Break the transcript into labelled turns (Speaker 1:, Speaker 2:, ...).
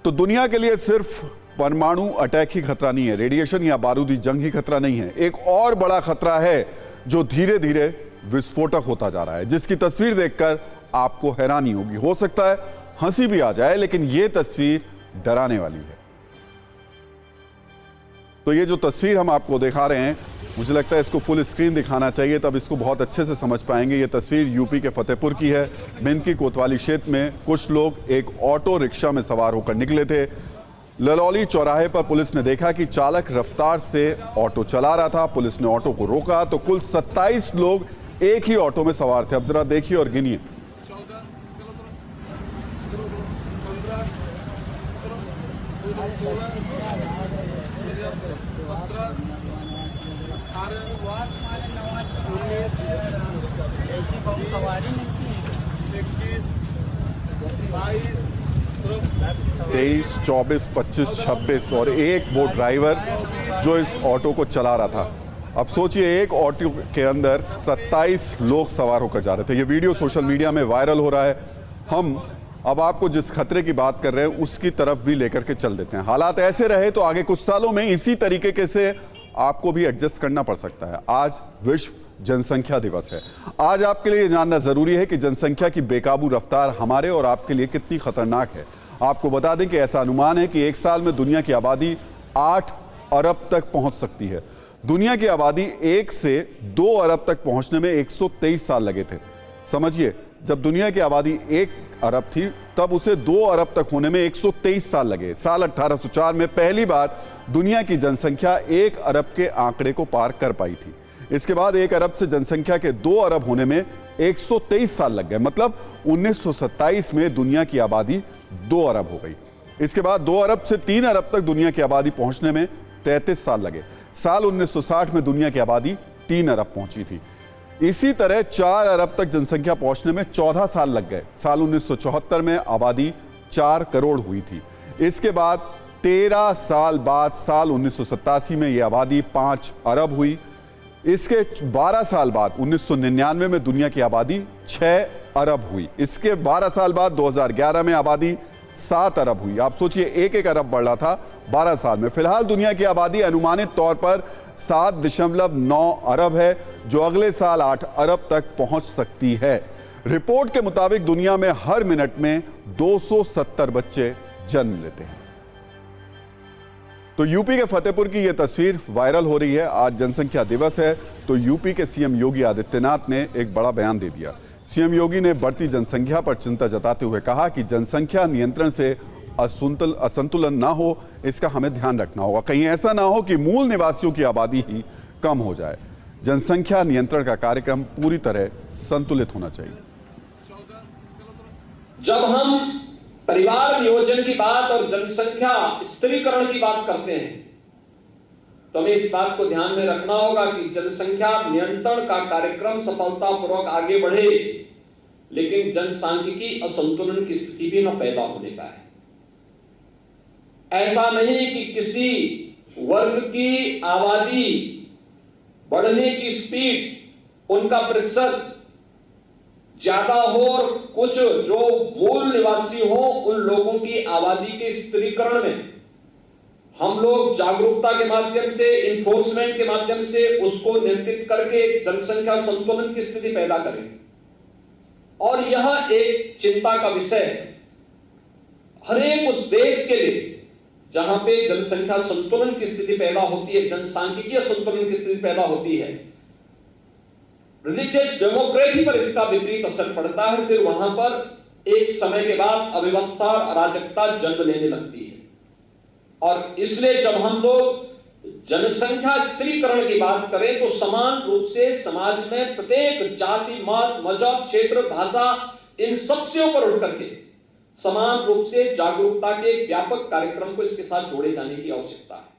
Speaker 1: तो दुनिया के लिए सिर्फ परमाणु अटैक ही खतरा नहीं है, रेडिएशन या बारूदी जंग ही खतरा नहीं है। एक और बड़ा खतरा है जो धीरे धीरे विस्फोटक होता जा रहा है, जिसकी तस्वीर देखकर आपको हैरानी होगी, हो सकता है हंसी भी आ जाए, लेकिन यह तस्वीर डराने वाली है। तो ये जो तस्वीर हम आपको दिखा रहे हैं, मुझे लगता है इसको फुल स्क्रीन दिखाना चाहिए, तब इसको बहुत अच्छे से समझ पाएंगे। ये तस्वीर यूपी के फतेहपुर की है। बिंदकी कोतवाली क्षेत्र में कुछ लोग एक ऑटो रिक्शा में सवार होकर निकले थे। ललौली चौराहे पर पुलिस ने देखा कि चालक रफ्तार से ऑटो चला रहा था। पुलिस ने ऑटो को रोका तो कुल 27 लोग एक ही ऑटो में सवार थे। अब जरा देखिए और गिनिए। तेईस, 24, 25, 26 और एक वो ड्राइवर जो इस ऑटो को चला रहा था। अब सोचिए, एक ऑटो के अंदर 27 लोग सवार होकर जा रहे थे। ये वीडियो सोशल मीडिया में वायरल हो रहा है। हम अब आपको जिस खतरे की बात कर रहे हैं उसकी तरफ भी लेकर के चल देते हैं। हालात ऐसे रहे तो आगे कुछ सालों में इसी तरीके से आपको भी एडजस्ट करना पड़ सकता है। आज विश्व जनसंख्या दिवस है। आज आपके लिए जानना जरूरी है कि जनसंख्या की बेकाबू रफ्तार हमारे और आपके लिए कितनी खतरनाक है। आपको बता दें कि ऐसा अनुमान है कि एक साल में दुनिया की आबादी 8 अरब तक पहुंच सकती है। दुनिया की आबादी 1 से 2 अरब तक पहुंचने में 123 साल लगे थे। समझिए, जब दुनिया की आबादी 1 अरब थी तब उसे 2 अरब तक होने में 123 साल लगे। साल 1804 में पहली बार दुनिया की जनसंख्या 1 अरब के आंकड़े को पार कर पाई थी। इसके बाद 1 अरब से जनसंख्या के 2 अरब होने में 123 साल लग गए। मतलब 1927 में दुनिया की आबादी 2 अरब हो गई। इसके बाद 2 अरब से 3 अरब तक दुनिया की आबादी पहुंचने में 33 साल लगे। साल 1960 में दुनिया की आबादी 3 अरब पहुंची थी। इसी तरह 4 अरब तक जनसंख्या पहुंचने में 14 साल लग गए। साल 1974 में आबादी 4 करोड़ हुई थी। इसके बाद 13 साल बाद साल 1987 में यह आबादी 5 अरब हुई। इसके 12 साल बाद 1999 में दुनिया की आबादी 6 अरब हुई। इसके 12 साल बाद 2011 में आबादी 7 अरब हुई। आप सोचिए, 1 अरब बढ़ रहा था 12 साल में। फिलहाल दुनिया की आबादी अनुमानित तौर पर 7.9 अरब है, जो अगले साल 8 अरब तक पहुंच सकती है। रिपोर्ट के मुताबिक दुनिया में हर मिनट में 270 बच्चे जन्म लेते हैं। तो यूपी के फतेहपुर की यह तस्वीर वायरल हो रही है। आज जनसंख्या दिवस है तो यूपी के सीएम योगी आदित्यनाथ ने एक बड़ा बयान दे दिया। सीएम योगी ने बढ़ती जनसंख्या पर चिंता जताते हुए कहा कि जनसंख्या नियंत्रण से असंतुलन ना हो, इसका हमें ध्यान रखना होगा। कहीं ऐसा ना हो कि मूल निवासियों की आबादी ही कम हो जाए। जनसंख्या नियंत्रण का कार्यक्रम पूरी तरह संतुलित होना चाहिए।
Speaker 2: जब हम परिवार नियोजन की बात और जनसंख्या स्त्रीकरण की बात करते हैं तो हमें इस बात को ध्यान में रखना होगा कि जनसंख्या नियंत्रण का कार्यक्रम सफलतापूर्वक आगे बढ़े, लेकिन जनसांख्यिकी असंतुलन की स्थिति भी न पैदा होने पाए। ऐसा नहीं कि किसी वर्ग की आबादी बढ़ने की स्पीड, उनका प्रतिशत ज्यादा हो और कुछ जो मूल निवासी हो उन लोगों की आबादी के स्त्रीकरण में हम लोग जागरूकता के माध्यम से, इन्फोर्समेंट के माध्यम से उसको नियंत्रित करके जनसंख्या संतुलन की स्थिति पैदा करें। और यह एक चिंता का विषय है हर एक उस देश के लिए जहां पे जनसंख्या संतुलन की स्थिति पैदा होती है, जनसांख्यिकीय संतुलन की स्थिति पैदा होती है। रिलीजियस डेमोक्रेसी पर इसका विपरीत असर पड़ता है। फिर वहां पर एक समय के बाद अव्यवस्था और अराजकता जन्म लेने लगती है। और इसलिए जब हम लोग जनसंख्या स्त्रीकरण की बात करें तो समान रूप से समाज में प्रत्येक जाति, मत, मजहब, क्षेत्र, भाषा, इन सबसे ऊपर उठ करके समान रूप से जागरूकता के व्यापक कार्यक्रम को इसके साथ जोड़े जाने की आवश्यकता है।